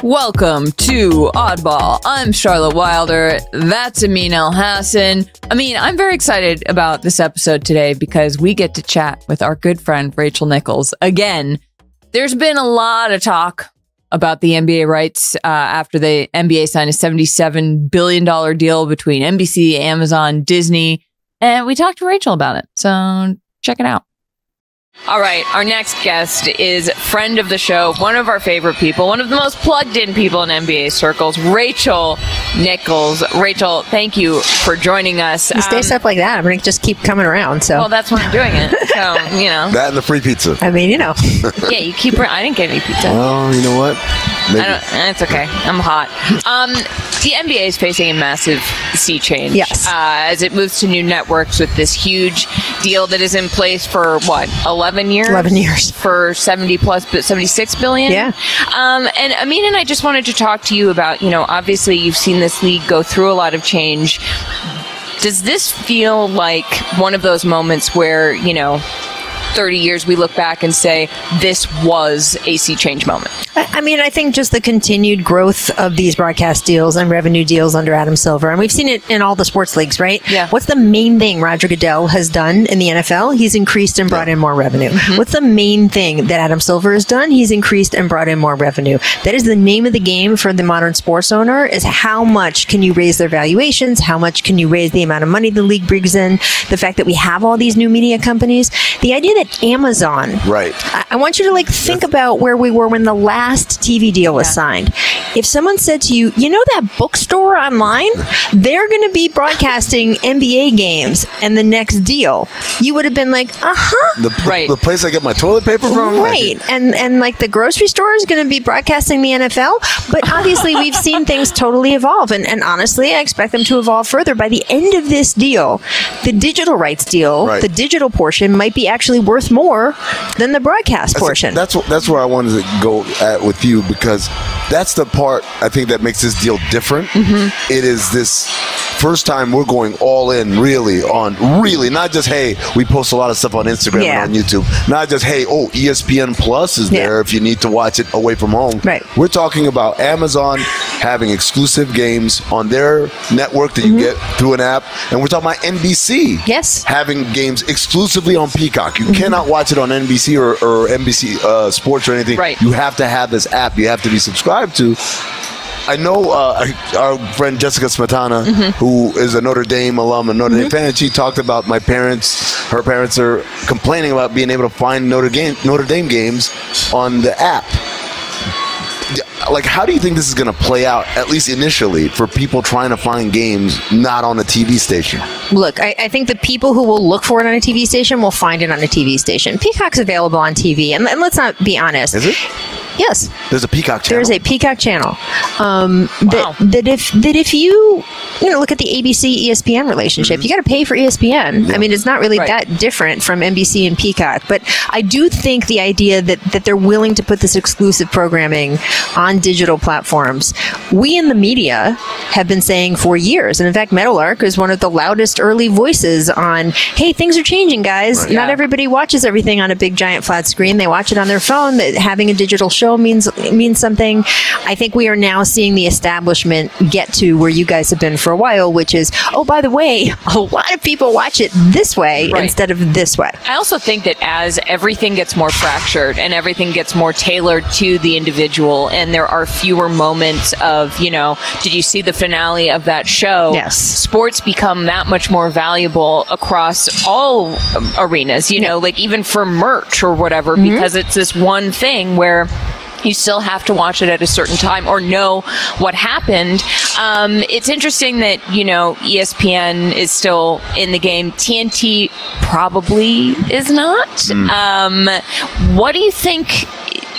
Welcome to Oddball. I'm Charlotte Wilder. That's Amin Elhassan. Amin, I'm very excited about this episode today because we get to chat with our good friend Rachel Nichols. Again, there's been a lot of talk about the NBA rights after the NBA signed a $77 billion deal between NBC, Amazon, Disney, and we talked to Rachel about it. So check it out. All right, our next guest is friend of the show, one of our favorite people, one of the most plugged-in people in NBA circles, Rachel Nichols. Rachel, thank you for joining us. You stay stuff like that, I'm going to just keep coming around. So. Well, that's why I'm doing it. So, you know. That and the free pizza. I mean, you know. Yeah, you keep... I didn't get any pizza. Well, you know what? It's okay. I'm hot. The NBA is facing a massive sea change. Yes. As it moves to new networks with this huge deal that is in place for, 11 years? 11 years. For 76 billion? Yeah. And Amin and I just wanted to talk to you about, obviously you've seen this league go through a lot of change. Does this feel like one of those moments where, 30 years we look back and say this was a sea change moment? I mean, I think just the continued growth of these broadcast deals and revenue deals under Adam Silver, and we've seen it in all the sports leagues, right? Yeah. What's the main thing Roger Goodell has done in the NFL? He's increased and brought in more revenue. Mm-hmm. What's the main thing that Adam Silver has done? He's increased and brought in more revenue. That is the name of the game for the modern sports owner, is how much can you raise their valuations? How much can you raise the amount of money the league brings in? The fact that we have all these new media companies. The idea that Amazon, right? I want you to think about where we were when the last TV deal was signed. If someone said to you, that bookstore online, they're going to be broadcasting NBA games and the next deal, you would have been like, right. The place I get my toilet paper from? Right. And like the grocery store is going to be broadcasting the NFL. But obviously we've seen things totally evolve. And honestly, I expect them to evolve further. By the end of this deal, the digital rights deal, the digital portion might be actually worth more than the broadcast portion. That's where I wanted to go at with you, because that's the part I think that makes this deal different. Mm-hmm. It is this first time we're going all in, really, not just, hey, we post a lot of stuff on Instagram and on YouTube. Not just, hey, ESPN Plus is there if you need to watch it away from home. Right. We're talking about Amazon having exclusive games on their network that you get through an app. And we're talking about NBC having games exclusively on Peacock. You cannot watch it on NBC or NBC Sports or anything. Right. You have to have this app you have to be subscribed to. I know our friend Jessica Smetana, who is a Notre Dame alum and Notre Dame fan, and she talked about her parents are complaining about being able to find Notre Dame games on the app. How do you think this is going to play out, at least initially, for people trying to find games not on a TV station? Look, I think the people who will look for it on a TV station will find it on a TV station. Peacock's available on TV, and let's not be honest. Is it? Yes. There's a Peacock channel. There's a Peacock channel. Wow. That if you look at the ABC ESPN relationship, you got to pay for ESPN. Yeah. I mean, it's not really that different from NBC and Peacock. But I do think the idea that they're willing to put this exclusive programming on digital platforms, we in the media have been saying for years. And in fact, Meadowlark is one of the loudest early voices on, hey, things are changing, guys. Right. Not everybody watches everything on a big giant flat screen. They watch it on their phone. Having a digital show means something. I think we are now seeing the establishment get to where you guys have been for a while, which is, by the way, a lot of people watch it this way instead of this way. I also think that as everything gets more fractured and everything gets more tailored to the individual, and there are fewer moments of, did you see the finale of that show? Yes. Sports become that much more valuable across all arenas, even for merch or whatever, because it's this one thing where you still have to watch it at a certain time or know what happened. It's interesting that, ESPN is still in the game. TNT probably is not. What do you think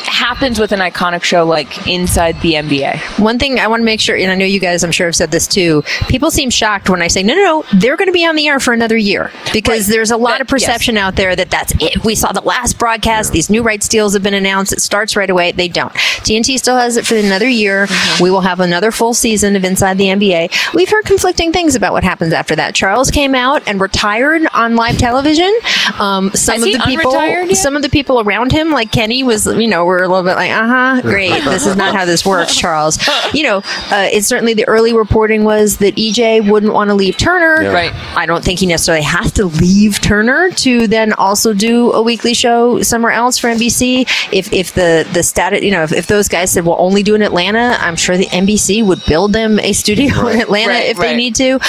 happens with an iconic show like inside the NBA? One thing I want to make sure, and I know you guys, I'm sure, have said this too, people seem shocked when I say, no, they're going to be on the air for another year, because there's a lot of perception out there that's it. We saw the last broadcast. These new rights deals have been announced. It starts right away. They don't. TNT still has it for another year. We will have another full season of Inside the NBA. We've heard conflicting things about what happens after that. Charles came out and retired on live television. Some of the people around him, like Kenny, were were a little bit like, great. This is not how this works, Charles. It's certainly the early reporting was that EJ wouldn't want to leave Turner. Yeah. Right. I don't think he necessarily has to leave Turner to then also do a weekly show somewhere else for NBC. If the status, if those guys said, we'll only do in Atlanta, I'm sure the NBC would build them a studio in Atlanta if they need to.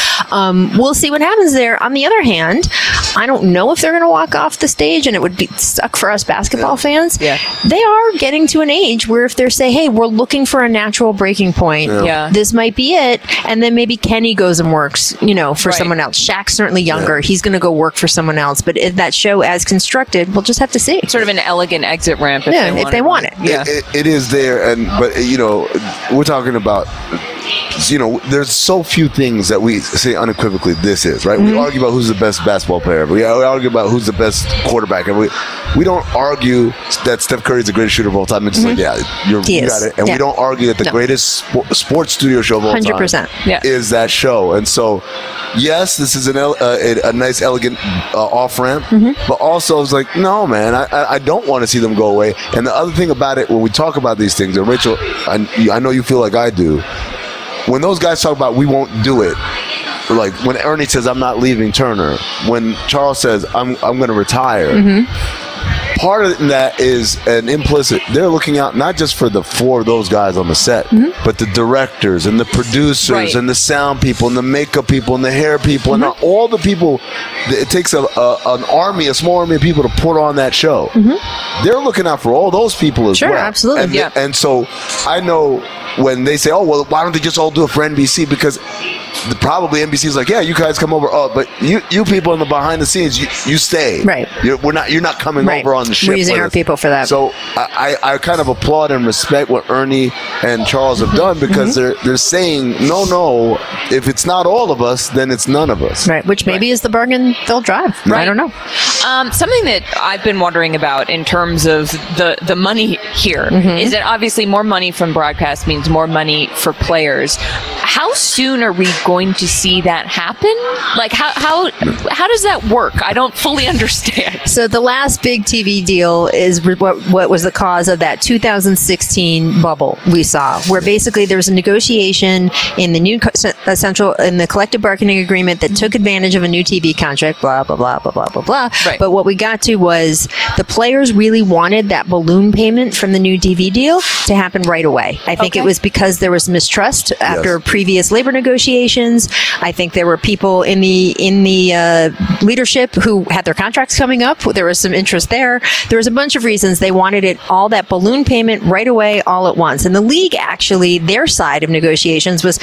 We'll see what happens there. On the other hand, I don't know if they're going to walk off the stage, and it would be suck for us basketball fans. Yeah. They are getting to an age where if they're say, hey, we're looking for a natural breaking point, this might be it. And then maybe Kenny goes and works, for someone else. Shaq's certainly younger. He's going to go work for someone else. But that show as constructed, we'll just have to see. Sort of an elegant exit ramp if they want it. Yeah. It is there. But we're talking about, there's so few things that we say unequivocally this is, right? We argue about who's the best basketball player ever. We argue about who's the best quarterback ever. We don't argue that Steph Curry is the greatest shooter of all time. It's just you got it. And we don't argue that the greatest sports studio show of all 100%. time is that show. And so, yes, this is a nice, elegant off-ramp, but also it's like, no, man, I don't want to see them go away. And the other thing about it, when we talk about these things, and Rachel, I know you feel like I do, when those guys talk about we won't do it, like when Ernie says I'm not leaving Turner, when Charles says I'm going to retire, part of that is an implicit. They're looking out not just for the four of those guys on the set, but the directors and the producers and the sound people and the makeup people and the hair people and all the people. It takes a small army of people to put on that show. They're looking out for all those people as well. Sure, absolutely. And so I know when they say, oh, well, why don't they just all do it for NBC? Because probably NBC's like, yeah, you guys come over. Oh, but you people in the behind the scenes, you stay. Right. You're not coming over on the ship. We're using our people for that. So I kind of applaud and respect what Ernie and Charles have done, because they're saying, no, if it's not all of us, then it's none of us. Right. Which maybe is the bargain they'll drive. I don't know. Something that I've been wondering about in terms of the money here is that obviously more money from broadcast means more money for players. How soon are we going to see that happen? Like how does that work? I don't fully understand. So the last big TV deal is what was the cause of that 2016 bubble we saw, where basically there was a negotiation in the new in the collective bargaining agreement that took advantage of a new TV contract, blah, blah, blah, blah, blah, blah, blah. Right. But what we got to was the players really wanted that balloon payment from the new TV deal to happen right away. I think it was because there was mistrust after previous labor negotiations. I think there were people in the leadership who had their contracts coming up. There was some interest there. There was a bunch of reasons they wanted it, all that balloon payment right away, all at once. And the league, actually, their side of negotiations was,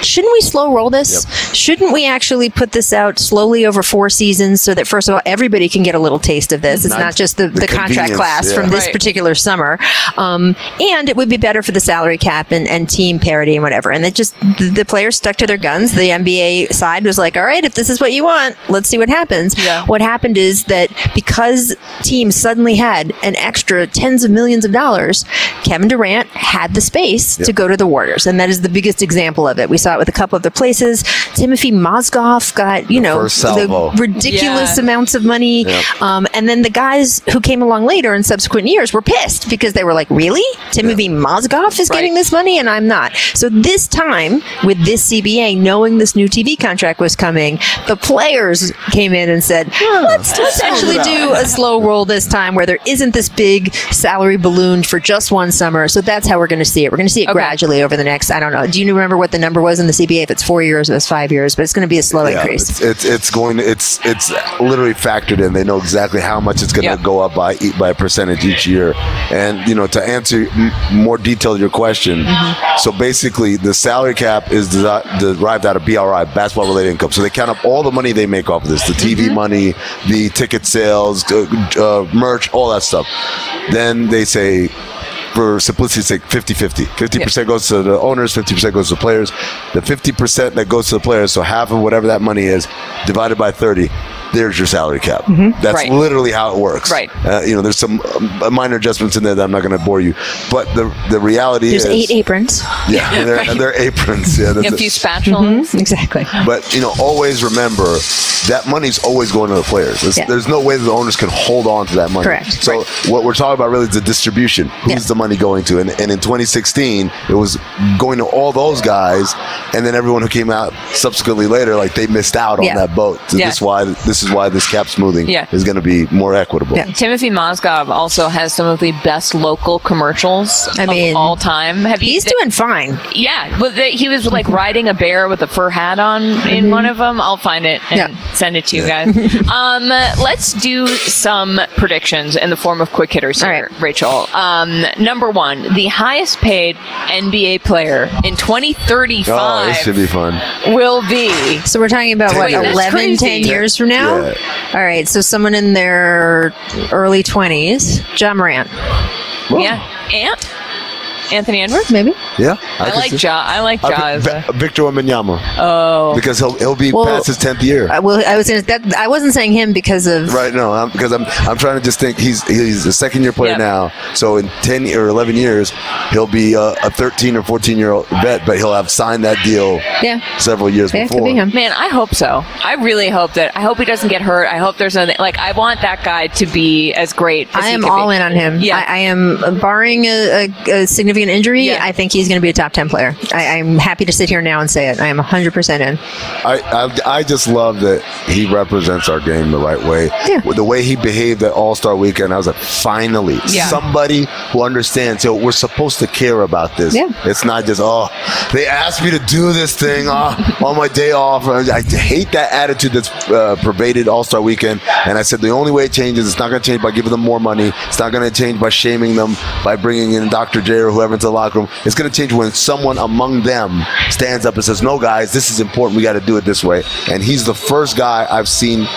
shouldn't we slow roll this? Shouldn't we actually put this out slowly over 4 seasons so that, first of all, everybody can get a little taste of this? It's not just the contract class from this particular summer. And it would be better for the salary cap and team parity and whatever. And the players stuck to their guns. The NBA side was like, all right, if this is what you want, let's see what happens. What happened is that because teams suddenly had an extra tens of millions of dollars, Kevin Durant had the space to go to the Warriors. And that is the biggest example of it. We saw it with a couple of the places. Timothy Mozgov got, the ridiculous amounts of money. And then the guys who came along later in subsequent years were pissed because they were like, really? Timothy Mozgov is getting this money and I'm not. So this time with this CBA, knowing this new TV contract was coming, the players came in and said, let's actually do a slow roll this time where there isn't this big salary balloon for just one summer. So that's how we're going to see it. We're going to see it gradually over the next, I don't know. Do you remember what the number was in the CBA? If it's 4 years, if it's 5 years, but it's going to be a slow increase. It's literally factored in. They know exactly how much it's going to go up by a percentage each year. And, to answer more detailed your question, so basically the salary cap is derived out of BRI, basketball related income. So they count up all the money they make off of this, the TV money, the ticket sales, merch, all that stuff. Then they say, for simplicity's sake, 50-50. 50% goes to the owners, 50% goes to the players. The 50% that goes to the players, so half of whatever that money is, divided by 30, there's your salary cap. That's Right. literally how it works. Right. There's some minor adjustments in there that I'm not going to bore you, but the reality There's is 8 aprons. Yeah, and they're aprons. Yeah, A few spatulas. Exactly. but always remember that money's always going to the players. There's no way that the owners can hold on to that money. Correct. So what we're talking about really is the distribution. Who's the money going to? And in 2016, it was going to all those guys, and then everyone who came out subsequently later, like they missed out on that boat. So this is why this cap smoothing is going to be more equitable. Timothy Mozgov also has some of the best local commercials of all time. He's doing fine. Yeah, but he was like riding a bear with a fur hat on in one of them. I'll find it and send it to you guys. Let's do some predictions in the form of quick hitters here, Rachel. Number one, the highest paid NBA player in 2035. Oh, this should be fun. Will be. So we're talking about what, 10 years from now? Yeah. All right, so someone in their early 20s, John Morant. Well, Anthony Edwards, maybe. Yeah, I like Ja. I like Ja. Victor Wembanyama. Oh, because he'll be past his 10th year. I wasn't saying him because of because I'm trying to just think he's a second-year player now. So in 10 or 11 years, he'll be a 13 or 14-year-old vet, but he'll have signed that deal several years before. Could be him. Man, I hope so. I really hope that. I hope he doesn't get hurt. I hope there's nothing. Like, I want that guy to be as great as I am all in on him. Yeah. I am, barring a significant injury, I think he's going to be a top 10 player. I'm happy to sit here now and say it. I am 100% in. I just love that he represents our game the right way. Yeah. The way he behaved at All-Star Weekend, I was like, finally, somebody who understands. So we're supposed to care about this. Yeah. It's not just, they asked me to do this thing on my day off. I hate that attitude that's pervaded All-Star Weekend. And I said the only way it changes, it's not going to change by giving them more money. It's not going to change by shaming them, by bringing in Dr. J or whoever into the locker room. It's going to change when someone among them stands up and says, no, guys, this is important. We got to do it this way. And he's the first guy I've seen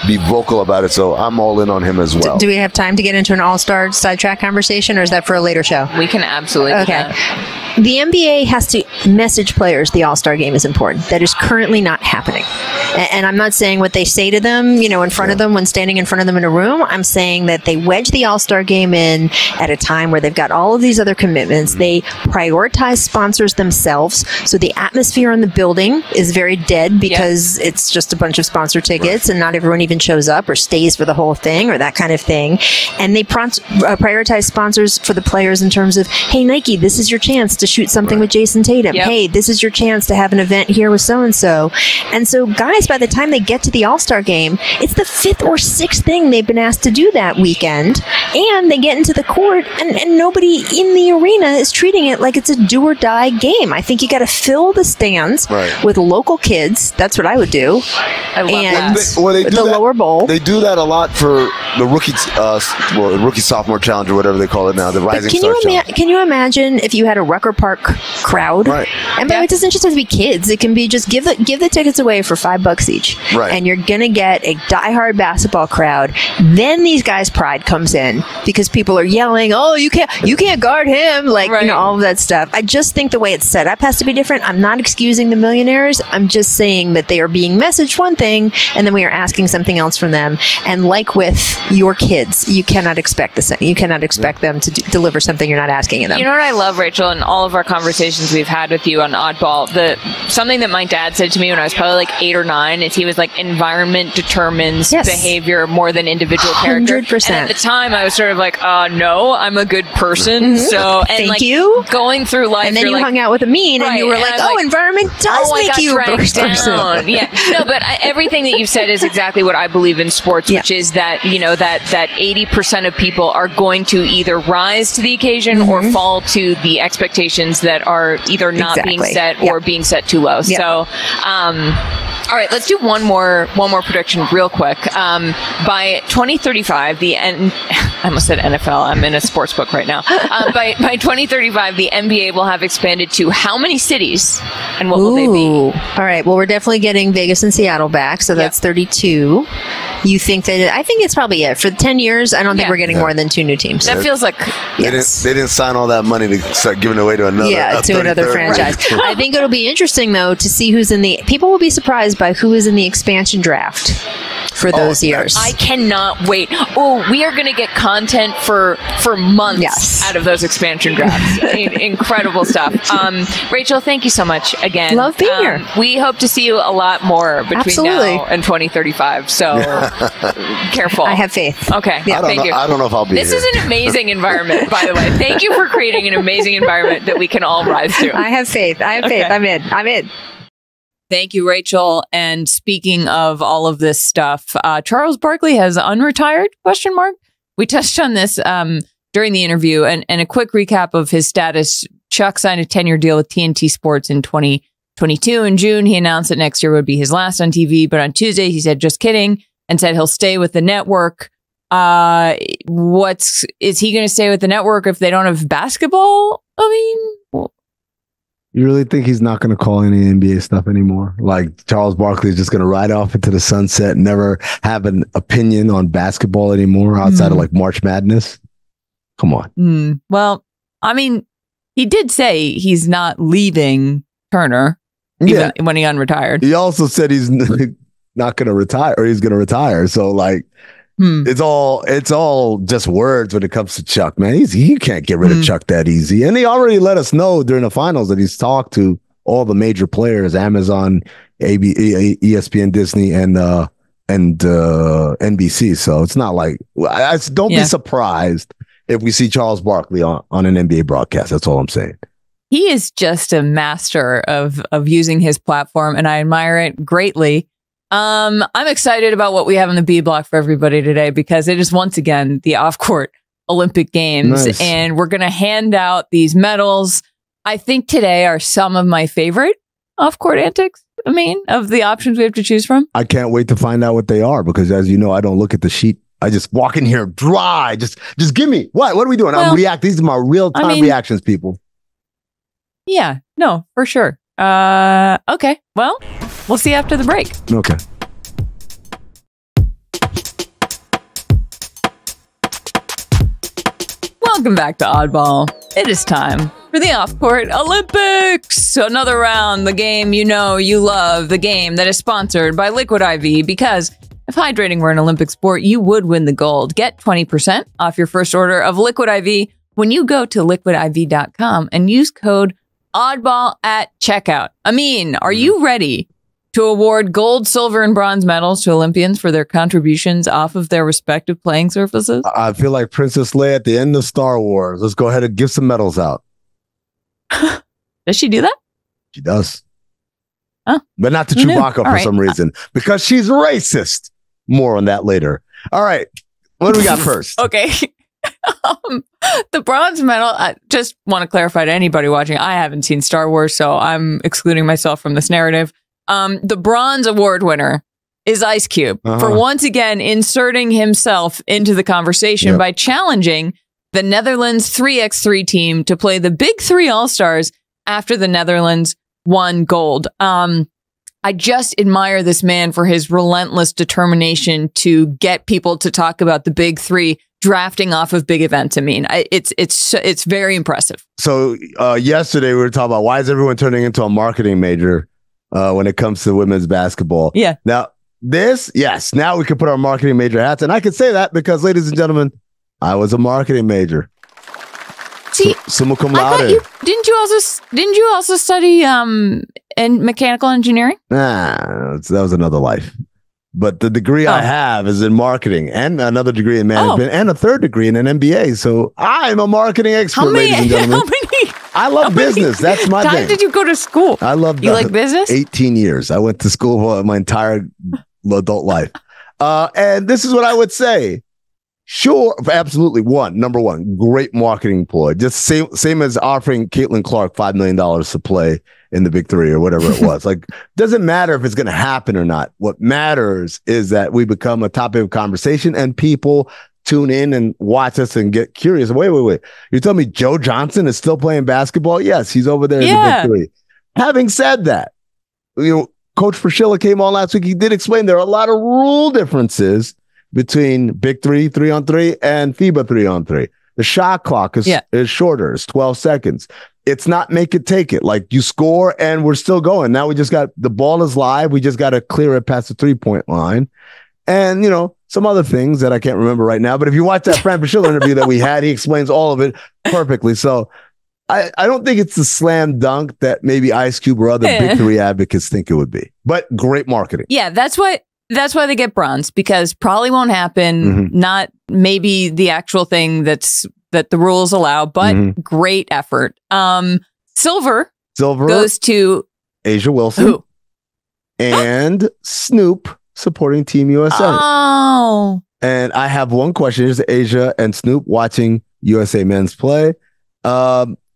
be vocal about it. So I'm all in on him as well. Do we have time to get into an all-star sidetrack conversation, or is that for a later show? We can absolutely do that. The NBA has to message players the All-Star game is important. That is currently not happening. And I'm not saying what they say to them, in front of them when standing in front of them in a room. I'm saying that they wedge the All-Star game in at a time where they've got all of these other commitments. They prioritize sponsors themselves. So the atmosphere in the building is very dead because it's just a bunch of sponsor tickets and not everyone even shows up or stays for the whole thing or that kind of thing. And they prioritize sponsors for the players in terms of, hey, Nike, this is your chance to shoot something with Jason Tatum. Yep. Hey, this is your chance to have an event here with so-and-so. And so guys, by the time they get to the All-Star game, it's the 5th or 6th thing they've been asked to do that weekend. And they get into the court and nobody in the arena is treating it like it's a do or die game. I think you got to fill the stands with local kids. That's what I would do. I love that. They do the lower bowl. They do that a lot for the rookie sophomore challenge or whatever they call it now, the Rising Star Challenge. Can you imagine if you had a Rucker Park crowd? Right. And by the way, it doesn't just have to be kids. It can be just give the tickets away for $5 each. Right. And you're gonna get a diehard basketball crowd. Then these guys' pride comes in because people are yelling, "Oh, you can't guard him!" All of that stuff. I just think the way it's set up has to be different. I'm not excusing the millionaires. I'm just saying that they are being messaged one thing, and then we are asking something else from them. And like with your kids, you cannot expect the same. You cannot expect them to deliver something you're not asking of them. You know what I love, Rachel, in all of our conversations we've had with you on Oddball, something that my dad said to me when I was probably like 8 or 9 is he was like, environment determines behavior more than individual character. 100%. And at the time, I was sort of like, no, I'm a good person. So, and Thank you. Going through life, and then you hung out with Amin, and you were like, environment does make you a person. Yeah, no, but everything that you've said is exactly what I believe in sports, which is that that 80% of people are going to either rise to the occasion or fall to the expectations that are either not being set or being set too low. So, all right, let's do one more prediction real quick. By 2035, I almost said NFL. I'm in a sports book right now. By 2035, the NBA will have expanded to how many cities, and what will they be? All right. Well, we're definitely getting Vegas and Seattle back, so that's 32. You think that? I think it's probably it for 10 years. I don't think we're getting more than 2 new teams. That feels like they didn't sign all that money to start giving away to another franchise. I think it'll be interesting though to see who's in the. People will be surprised by who is in the expansion draft for those years. I cannot wait. Oh, we are going to get content for months out of those expansion drafts. Incredible stuff. Rachel, thank you so much again. Love being here. We hope to see you a lot more between now and 2035. So careful. I have faith. Okay. Yeah, thank you. I don't know if I'll be This here. is an amazing environment, by the way. Thank you for creating an amazing environment that we can all rise to. I have faith. I'm in. Thank you, Rachel. And speaking of all of this stuff, Charles Barkley has unretired? ? We touched on this during the interview, and a quick recap of his status. Chuck signed a 10-year deal with TNT Sports in 2022. In June, he announced that next year would be his last on TV, but on Tuesday, he said, just kidding, and said he'll stay with the network. Is he going to stay with the network if they don't have basketball? You really think he's not going to call any NBA stuff anymore? Like Charles Barkley is just going to ride off into the sunset, never have an opinion on basketball anymore outside of like March Madness? Come on. Well, he did say he's not leaving Turner even when he unretired. He also said he's not going to retire, or he's going to retire. So like, it's all just words when it comes to Chuck, man. You can't get rid of Chuck that easy. And he already let us know during the finals that he's talked to all the major players, Amazon, ESPN, Disney, and NBC. So it's not like, don't be surprised if we see Charles Barkley on an NBA broadcast. That's all I'm saying. He is just a master of using his platform, and I admire it greatly. I'm excited about what we have on the B block for everybody today, because it is once again the off-court Olympic Games, and we're going to hand out these medals. I think today are some of my favorite off-court antics. Of the options we have to choose from. I can't wait to find out what they are, because as you know, I don't look at the sheet. I just walk in here dry. Just give me what are we doing? I'm reacting. These are my real-time reactions, people. Yeah, no, for sure. Okay, well, we'll see after the break. Okay. Welcome back to Oddball. It is time for the off-court Olympics. Another round, the game you know you love, the game that is sponsored by Liquid IV, because if hydrating were an Olympic sport, you would win the gold. Get 20% off your first order of Liquid IV when you go to liquidiv.com and use code Oddball at checkout. Amin, are you ready to award gold, silver, and bronze medals to Olympians for their contributions off of their respective playing surfaces? I feel like Princess Leia at the end of Star Wars. Let's go ahead and give some medals out. Does she do that? She does. Oh, but not to Chewbacca for some reason, because she's racist. More on that later. All right. What do we got first? Okay. The bronze medal, I just want to clarify to anybody watching, I haven't seen Star Wars, so I'm excluding myself from this narrative. The bronze award winner is Ice Cube for once again inserting himself into the conversation by challenging the Netherlands 3x3 team to play the Big Three All-Stars after the Netherlands won gold. I just admire this man for his relentless determination to get people to talk about the Big Three drafting off of big events. It's very impressive. So yesterday we were talking about why is everyone turning into a marketing major when it comes to women's basketball. Yeah. Now now we can put our marketing major hats, and I can say that because, ladies and gentlemen, I was a marketing major. See, summa cum laude. Didn't you also study in mechanical engineering? Nah, that was another life. But the degree I have is in marketing, and another degree in management, and a third degree in an MBA. So I'm a marketing expert, ladies and gentlemen. I love business. That's my thing. How did you go to school? I love You like business? 18 years. I went to school for my entire adult life. And this is what I would say. Sure, absolutely. Number one, great marketing ploy. Just same as offering Caitlin Clark $5 million to play in the Big Three or whatever it was. Like, doesn't matter if it's going to happen or not. What matters is that we become a topic of conversation and people tune in and watch us and get curious. Wait. You're telling me Joe Johnson is still playing basketball? Yes, he's over there in the Big Three. Having said that, Coach Fraschilla came on last week. He did explain there are a lot of rule differences between Big Three, 3-on-3, and FIBA 3-on-3. The shot clock is shorter. It's 12 seconds. It's not make it, take it. Like, you score and we're still going. Now we just got the ball is live. We just got to clear it past the 3-point line. and some other things that I can't remember right now. But if you watch that Fran Fraschilla interview that we had, he explains all of it perfectly. So I don't think it's the slam dunk that maybe Ice Cube or other Big Three advocates think it would be, but great marketing. Yeah, that's why they get bronze, because probably won't happen. Not maybe the actual thing that the rules allow, but great effort. Silver goes to Asia Wilson and Snoop supporting Team USA. Oh, and I have one question. Here's Asia and Snoop watching USA men's play.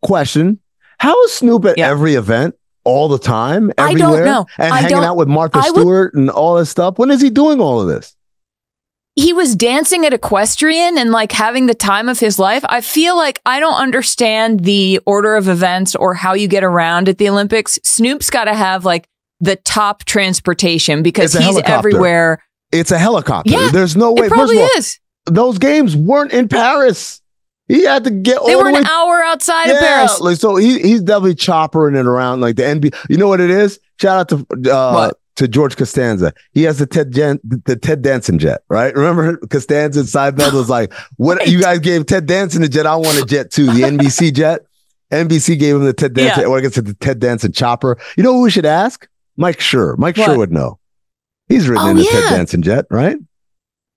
Question: how is Snoop at every event all the time, everywhere? I don't know. And hanging out with Martha Stewart and all this stuff? When is he doing all of this? He was dancing at Equestrian and like having the time of his life. I feel like I don't understand the order of events or how you get around at the Olympics. Snoop's got to have like the top transportation because he's everywhere. It's a helicopter. Yeah, there's no way. It probably is. Those games weren't in Paris. He had to get They were an hour outside of Paris. Like, so he's definitely choppering it around like the NBA. You know what it is? Shout out to George Costanza. He has the Ted Danson jet, right? Remember Costanza and Seibeld was like, "What you guys gave Ted Danson a jet? I want a jet too." The NBC jet. NBC gave him the Ted Danson, or I guess the Ted Danson chopper. You know who we should ask? Mike Schur. Mike Schur would know. He's ridden in the Ted Danson jet, right?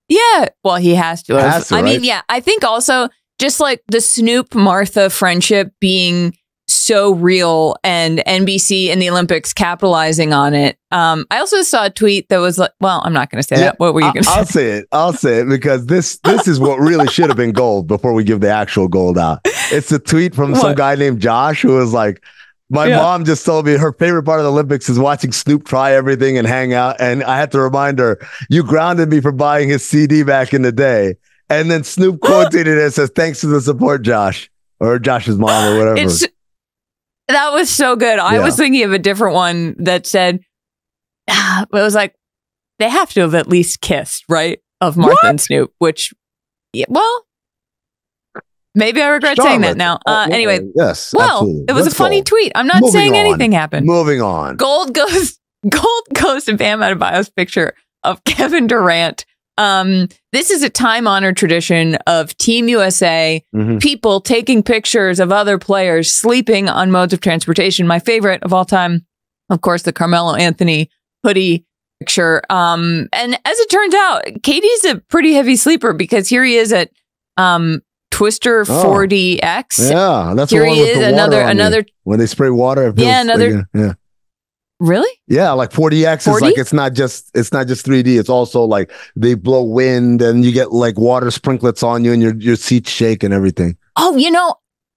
Yeah. Well, he has to. I mean, yeah. I think also just like the Snoop Martha friendship being so real and NBC and the Olympics capitalizing on it. I also saw a tweet that was like, well, I'm not going to say that. What were you going to say? I'll say it because this is what really should have been gold before we give the actual gold out. It's a tweet from some guy named Josh who was like, my mom just told me her favorite part of the Olympics is watching Snoop try everything and hang out. And I had to remind her, you grounded me for buying his CD back in the day. And then Snoop quoted it and says, thanks for the support, Josh, or Josh's mom or whatever. That was so good. I was thinking of a different one that said, it was like, they have to have at least kissed, right? Of Martha and Snoop, which, well, maybe I regret saying that now. Anyway, yes, well, absolutely. It was a funny tweet. I'm not saying anything happened. Moving on. Gold goes to Bam Adebayo's picture of Kevin Durant. This is a time-honored tradition of Team USA, people taking pictures of other players sleeping on modes of transportation. My favorite of all time, of course, the Carmelo Anthony hoodie picture. And as it turns out, Katie's a pretty heavy sleeper because here he is at Twister 4DX. Yeah, that's here he is. Another when they spray water. Really? Yeah, like 4DX is like it's not just 3D. It's also like they blow wind and you get like water sprinklets on you and your seats shake and everything. Oh,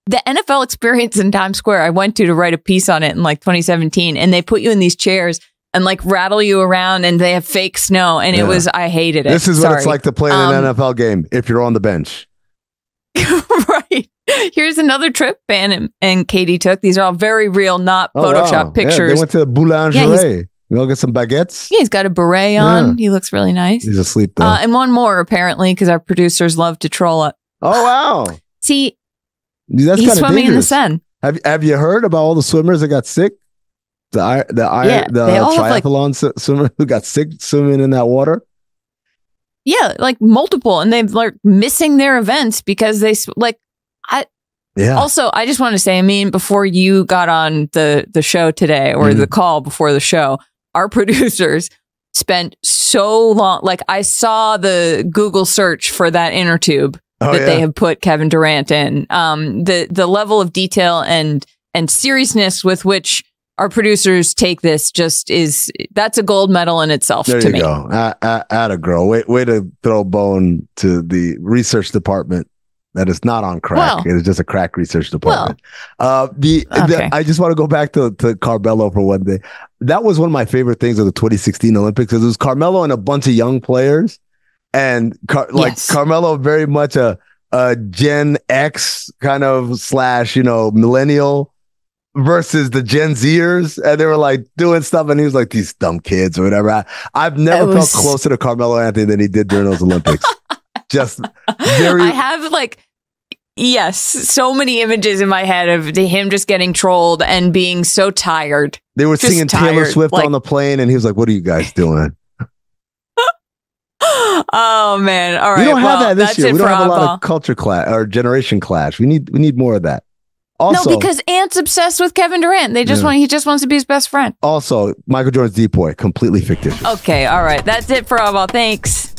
the NFL experience in Times Square, I went to write a piece on it in like 2017, and they put you in these chairs and like rattle you around, and they have fake snow, and I hated it. This is what it's like to play in an NFL game if you're on the bench. Right. Here's another trip Ban and Katie took. These are all very real, not Photoshop pictures. Yeah, they went to the Boulangerie. We'll get some baguettes. Yeah, he's got a beret on. Yeah. He looks really nice. He's asleep though. And one more apparently because our producers love to troll it. Oh wow! See, that's he's swimming dangerous. in the sun. Have you heard about all the swimmers that got sick? The triathlon swimmer who got sick swimming in that water. Yeah, like multiple, and they've like missing their events because they like. Also, I just want to say, before you got on the show today or the call before the show, our producers spent so long. Like I saw the Google search for that inner tube they have put Kevin Durant in. The level of detail and seriousness with which our producers take this that's a gold medal in itself to me. There you go. Atta girl. Way to throw bone to the research department. That is not on crack. It is just a crack research department. I just want to go back to Carmelo for one day. That was one of my favorite things of the 2016 Olympics. It was Carmelo and a bunch of young players, and Carmelo very much a Gen X kind of / millennial versus the Gen Zers, and they were like doing stuff, and he was like these dumb kids or whatever. I've never felt closer to Carmelo Anthony than he did during those Olympics. Just very. I have so many images in my head of him just getting trolled and being so tired. They were singing Taylor Swift on the plane, and he was like, "What are you guys doing?" Oh man! All right, we don't have that this year. We don't have a lot Oddball. of culture clash or generation clash. We need more of that. Also, No, because Ant's obsessed with Kevin Durant. He just wants to be his best friend. Also, Michael Jordan's depoy, completely fictitious. Okay, all right. That's it for Oddball. Thanks.